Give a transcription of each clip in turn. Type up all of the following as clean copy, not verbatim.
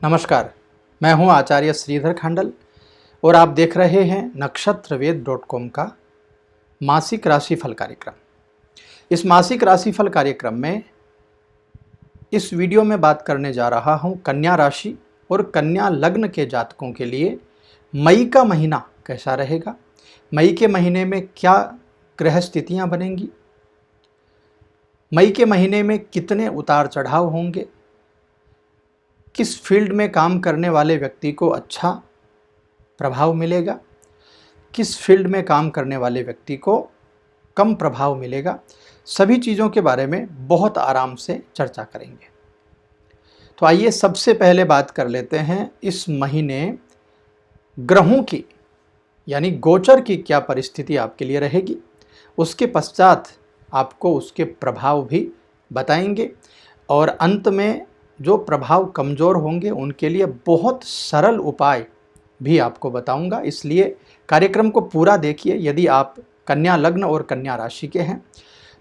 नमस्कार, मैं हूं आचार्य श्रीधर खांडल और आप देख रहे हैं नक्षत्रवेद.com का मासिक राशिफल कार्यक्रम। इस मासिक राशिफल कार्यक्रम में इस वीडियो में बात करने जा रहा हूं कन्या राशि और कन्या लग्न के जातकों के लिए मई का महीना कैसा रहेगा, मई के महीने में क्या ग्रह स्थितियां बनेंगी, मई के महीने में कितने उतार चढ़ाव होंगे, किस फील्ड में काम करने वाले व्यक्ति को अच्छा प्रभाव मिलेगा, किस फील्ड में काम करने वाले व्यक्ति को कम प्रभाव मिलेगा, सभी चीज़ों के बारे में बहुत आराम से चर्चा करेंगे। तो आइए सबसे पहले बात कर लेते हैं इस महीने ग्रहों की यानी गोचर की क्या परिस्थिति आपके लिए रहेगी। उसके पश्चात आपको उसके प्रभाव भी बताएंगे और अंत में जो प्रभाव कमज़ोर होंगे उनके लिए बहुत सरल उपाय भी आपको बताऊंगा। इसलिए कार्यक्रम को पूरा देखिए। यदि आप कन्या लग्न और कन्या राशि के हैं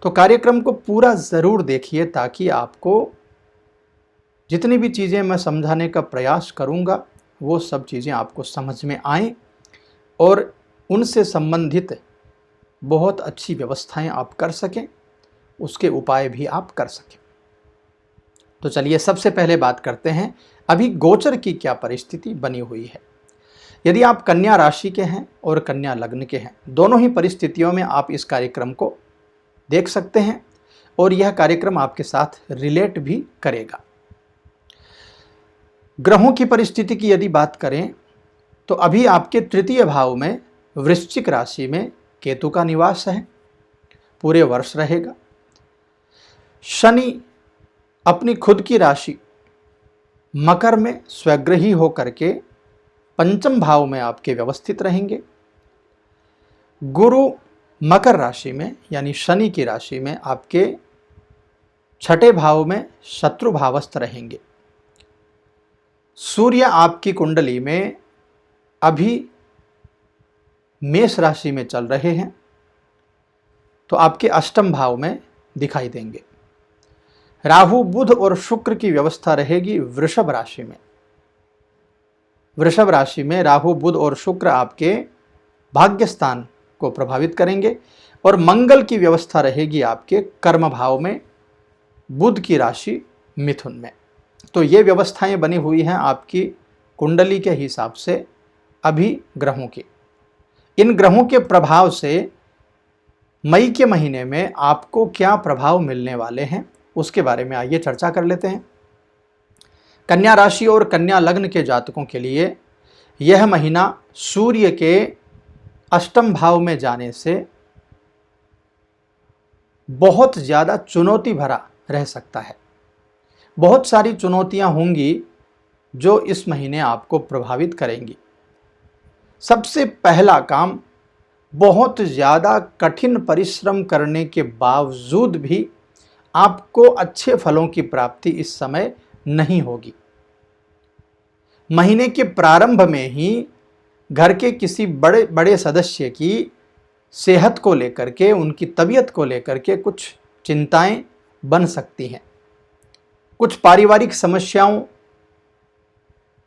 तो कार्यक्रम को पूरा ज़रूर देखिए ताकि आपको जितनी भी चीज़ें मैं समझाने का प्रयास करूंगा वो सब चीज़ें आपको समझ में आएँ और उनसे संबंधित बहुत अच्छी व्यवस्थाएं आप कर सकें, उसके उपाय भी आप कर सकें। तो चलिए सबसे पहले बात करते हैं अभी गोचर की क्या परिस्थिति बनी हुई है। यदि आप कन्या राशि के हैं और कन्या लग्न के हैं, दोनों ही परिस्थितियों में आप इस कार्यक्रम को देख सकते हैं और यह कार्यक्रम आपके साथ रिलेट भी करेगा। ग्रहों की परिस्थिति की यदि बात करें तो अभी आपके तृतीय भाव में वृश्चिक राशि में केतु का निवास है, पूरे वर्ष रहेगा। शनि अपनी खुद की राशि मकर में स्वग्रही होकर के पंचम भाव में आपके व्यवस्थित रहेंगे। गुरु मकर राशि में यानी शनि की राशि में आपके छठे भाव में शत्रु भावस्थ रहेंगे। सूर्य आपकी कुंडली में अभी मेष राशि में चल रहे हैं तो आपके अष्टम भाव में दिखाई देंगे। राहु बुध और शुक्र की व्यवस्था रहेगी वृषभ राशि में। वृषभ राशि में राहु बुध और शुक्र आपके भाग्य स्थान को प्रभावित करेंगे और मंगल की व्यवस्था रहेगी आपके कर्म भाव में, बुध की राशि मिथुन में। तो ये व्यवस्थाएं बनी हुई हैं आपकी कुंडली के हिसाब से अभी ग्रहों की। इन ग्रहों के प्रभाव से मई के महीने में आपको क्या प्रभाव मिलने वाले हैं उसके बारे में आइए चर्चा कर लेते हैं। कन्या राशि और कन्या लग्न के जातकों के लिए यह महीना सूर्य के अष्टम भाव में जाने से बहुत ज़्यादा चुनौती भरा रह सकता है। बहुत सारी चुनौतियां होंगी जो इस महीने आपको प्रभावित करेंगी। सबसे पहला काम, बहुत ज़्यादा कठिन परिश्रम करने के बावजूद भी आपको अच्छे फलों की प्राप्ति इस समय नहीं होगी। महीने के प्रारंभ में ही घर के किसी बड़े बड़े सदस्य की सेहत को लेकर के, उनकी तबीयत को लेकर के कुछ चिंताएं बन सकती हैं। कुछ पारिवारिक समस्याओं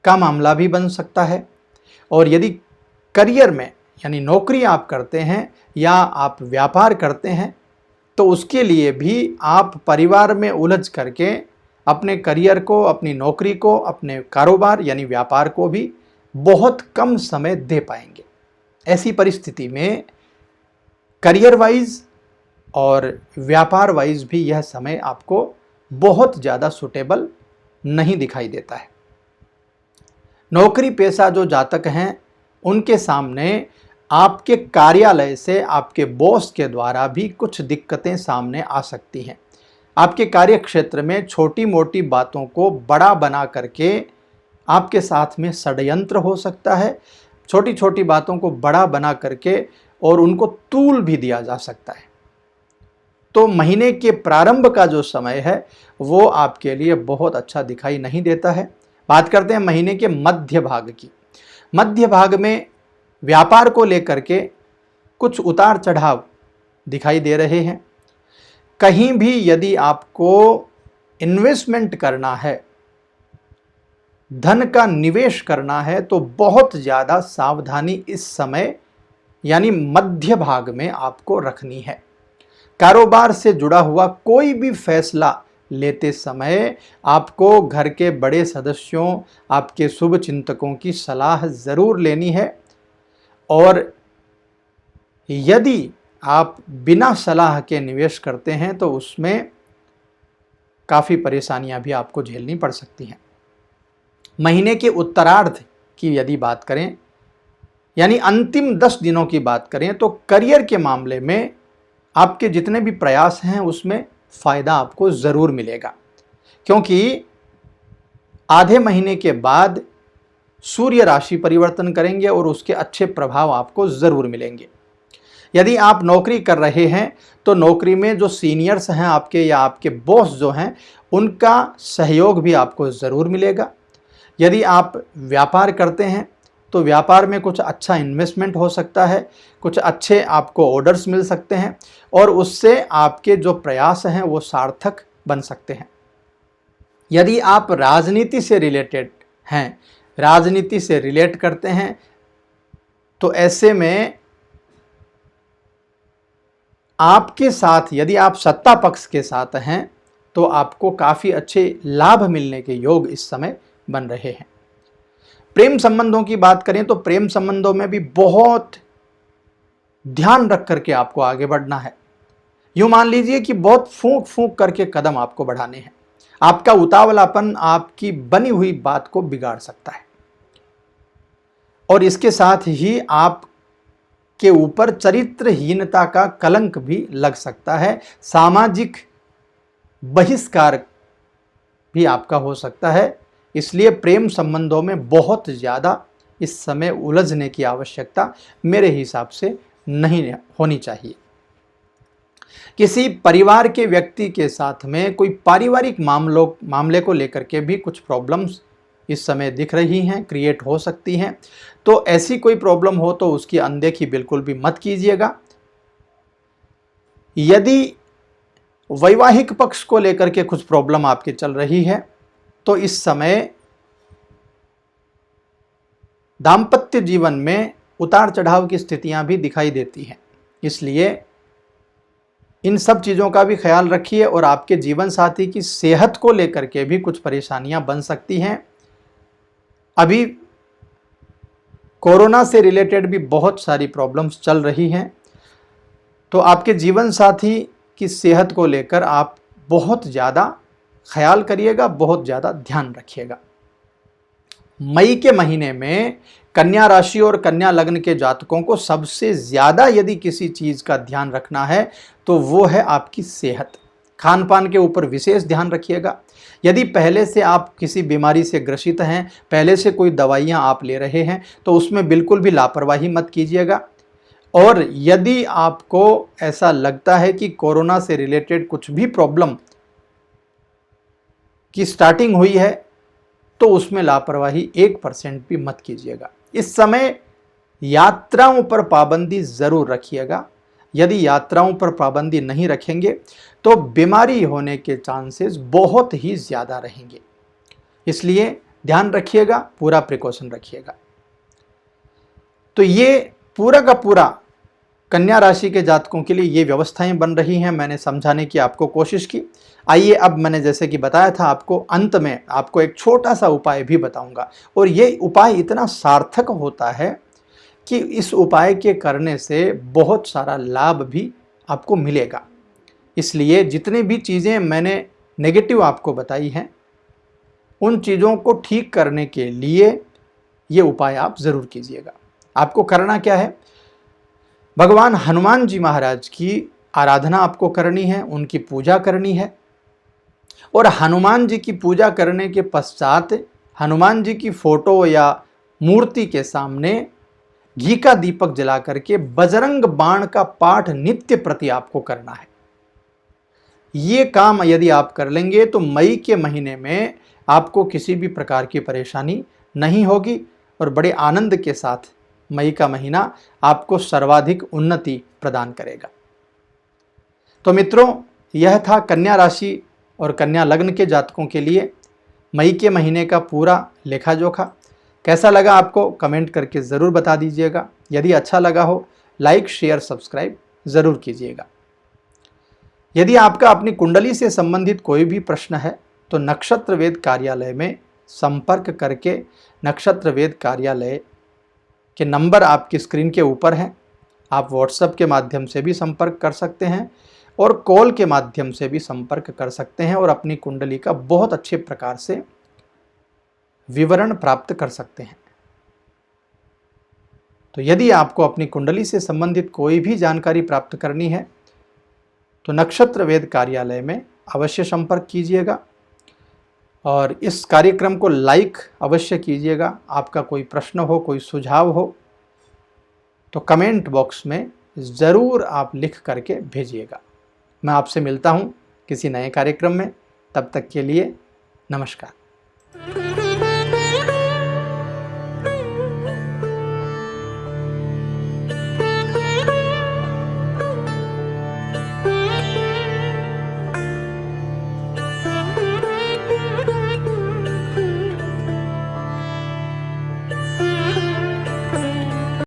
का मामला भी बन सकता है। और यदि करियर में यानी नौकरी आप करते हैं या आप व्यापार करते हैं तो उसके लिए भी आप परिवार में उलझ करके अपने करियर को, अपनी नौकरी को, अपने कारोबार यानी व्यापार को भी बहुत कम समय दे पाएंगे। ऐसी परिस्थिति में करियर वाइज और व्यापार वाइज भी यह समय आपको बहुत ज़्यादा सुटेबल नहीं दिखाई देता है। नौकरी पेशा जो जातक हैं उनके सामने आपके कार्यालय से, आपके बॉस के द्वारा भी कुछ दिक्कतें सामने आ सकती हैं। आपके कार्य क्षेत्र में छोटी मोटी बातों को बड़ा बना करके आपके साथ में षड्यंत्र हो सकता है। छोटी छोटी बातों को बड़ा बना करके और उनको तूल भी दिया जा सकता है। तो महीने के प्रारंभ का जो समय है वो आपके लिए बहुत अच्छा दिखाई नहीं देता है। बात करते हैं महीने के मध्य भाग की। मध्य भाग में व्यापार को लेकर के कुछ उतार चढ़ाव दिखाई दे रहे हैं। कहीं भी यदि आपको इन्वेस्टमेंट करना है धन का निवेश करना है तो बहुत ज़्यादा सावधानी इस समय यानी मध्य भाग में आपको रखनी है। कारोबार से जुड़ा हुआ कोई भी फैसला लेते समय आपको घर के बड़े सदस्यों, आपके शुभ चिंतकों की सलाह ज़रूर लेनी है। और यदि आप बिना सलाह के निवेश करते हैं तो उसमें काफ़ी परेशानियां भी आपको झेलनी पड़ सकती हैं। महीने के उत्तरार्ध की यदि बात करें यानी अंतिम 10 दिनों की बात करें तो करियर के मामले में आपके जितने भी प्रयास हैं उसमें फ़ायदा आपको ज़रूर मिलेगा, क्योंकि आधे महीने के बाद सूर्य राशि परिवर्तन करेंगे और उसके अच्छे प्रभाव आपको ज़रूर मिलेंगे। यदि आप नौकरी कर रहे हैं तो नौकरी में जो सीनियर्स हैं आपके या आपके बॉस जो हैं उनका सहयोग भी आपको ज़रूर मिलेगा। यदि आप व्यापार करते हैं तो व्यापार में कुछ अच्छा इन्वेस्टमेंट हो सकता है, कुछ अच्छे आपको ऑर्डर्स मिल सकते हैं और उससे आपके जो प्रयास हैं वो सार्थक बन सकते हैं। यदि आप राजनीति से रिलेटेड हैं, राजनीति से रिलेट करते हैं तो ऐसे में आपके साथ यदि आप सत्ता पक्ष के साथ हैं तो आपको काफ़ी अच्छे लाभ मिलने के योग इस समय बन रहे हैं। प्रेम संबंधों की बात करें तो प्रेम संबंधों में भी बहुत ध्यान रख करके आपको आगे बढ़ना है। यूं मान लीजिए कि बहुत फूंक फूंक करके कदम आपको बढ़ाने हैं। आपका उतावलापन आपकी बनी हुई बात को बिगाड़ सकता है और इसके साथ ही आप के ऊपर चरित्रहीनता का कलंक भी लग सकता है। सामाजिक बहिष्कार भी आपका हो सकता है। इसलिए प्रेम संबंधों में बहुत ज़्यादा इस समय उलझने की आवश्यकता मेरे हिसाब से नहीं होनी चाहिए। किसी परिवार के व्यक्ति के साथ में कोई पारिवारिक मामले को लेकर के भी कुछ प्रॉब्लम्स इस समय दिख रही हैं, क्रिएट हो सकती हैं। तो ऐसी कोई प्रॉब्लम हो तो उसकी अनदेखी बिल्कुल भी मत कीजिएगा। यदि वैवाहिक पक्ष को लेकर के कुछ प्रॉब्लम आपके चल रही है तो इस समय दाम्पत्य जीवन में उतार चढ़ाव की स्थितियां भी दिखाई देती हैं। इसलिए इन सब चीज़ों का भी ख्याल रखिए और आपके जीवन साथी की सेहत को लेकर के भी कुछ परेशानियां बन सकती हैं। अभी कोरोना से रिलेटेड भी बहुत सारी प्रॉब्लम्स चल रही हैं, तो आपके जीवन साथी की सेहत को लेकर आप बहुत ज़्यादा ख्याल करिएगा, बहुत ज़्यादा ध्यान रखिएगा। मई के महीने में कन्या राशि और कन्या लग्न के जातकों को सबसे ज़्यादा यदि किसी चीज़ का ध्यान रखना है तो वो है आपकी सेहत। खान पान के ऊपर विशेष ध्यान रखिएगा। यदि पहले से आप किसी बीमारी से ग्रसित हैं, पहले से कोई दवाइयाँ आप ले रहे हैं तो उसमें बिल्कुल भी लापरवाही मत कीजिएगा। और यदि आपको ऐसा लगता है कि कोरोना से रिलेटेड कुछ भी प्रॉब्लम की स्टार्टिंग हुई है तो उसमें लापरवाही 1% भी मत कीजिएगा। इस समय यात्राओं पर पाबंदी ज़रूर रखिएगा। यदि यात्राओं पर पाबंदी नहीं रखेंगे तो बीमारी होने के चांसेस बहुत ही ज़्यादा रहेंगे। इसलिए ध्यान रखिएगा, पूरा प्रिकॉशन रखिएगा। तो ये पूरा का पूरा कन्या राशि के जातकों के लिए ये व्यवस्थाएं बन रही हैं। मैंने समझाने की आपको कोशिश की। आइए अब मैंने जैसे कि बताया था आपको, अंत में आपको एक छोटा सा उपाय भी बताऊंगा और ये उपाय इतना सार्थक होता है कि इस उपाय के करने से बहुत सारा लाभ भी आपको मिलेगा। इसलिए जितनी भी चीज़ें मैंने नेगेटिव आपको बताई हैं उन चीज़ों को ठीक करने के लिए ये उपाय आप ज़रूर कीजिएगा। आपको करना क्या है, भगवान हनुमान जी महाराज की आराधना आपको करनी है, उनकी पूजा करनी है और हनुमान जी की पूजा करने के पश्चात हनुमान जी की फोटो या मूर्ति के सामने घी का दीपक जला करके बजरंग बाण का पाठ नित्य प्रति आपको करना है। ये काम यदि आप कर लेंगे तो मई के महीने में आपको किसी भी प्रकार की परेशानी नहीं होगी और बड़े आनंद के साथ मई का महीना आपको सर्वाधिक उन्नति प्रदान करेगा। तो मित्रों, यह था कन्या राशि और कन्या लग्न के जातकों के लिए मई के महीने का पूरा लेखा जोखा। कैसा लगा आपको कमेंट करके ज़रूर बता दीजिएगा। यदि अच्छा लगा हो लाइक शेयर सब्सक्राइब ज़रूर कीजिएगा। यदि आपका अपनी कुंडली से संबंधित कोई भी प्रश्न है तो नक्षत्र वेद कार्यालय में संपर्क करके नक्षत्र वेद कार्यालय के नंबर आपकी स्क्रीन के ऊपर हैं। आप व्हाट्सएप के माध्यम से भी संपर्क कर सकते हैं और कॉल के माध्यम से भी संपर्क कर सकते हैं और अपनी कुंडली का बहुत अच्छे प्रकार से विवरण प्राप्त कर सकते हैं। तो यदि आपको अपनी कुंडली से संबंधित कोई भी जानकारी प्राप्त करनी है तो नक्षत्र वेद कार्यालय में अवश्य संपर्क कीजिएगा और इस कार्यक्रम को लाइक अवश्य कीजिएगा। आपका कोई प्रश्न हो, कोई सुझाव हो तो कमेंट बॉक्स में ज़रूर आप लिख करके भेजिएगा। मैं आपसे मिलता हूँ किसी नए कार्यक्रम में। तब तक के लिए नमस्कार।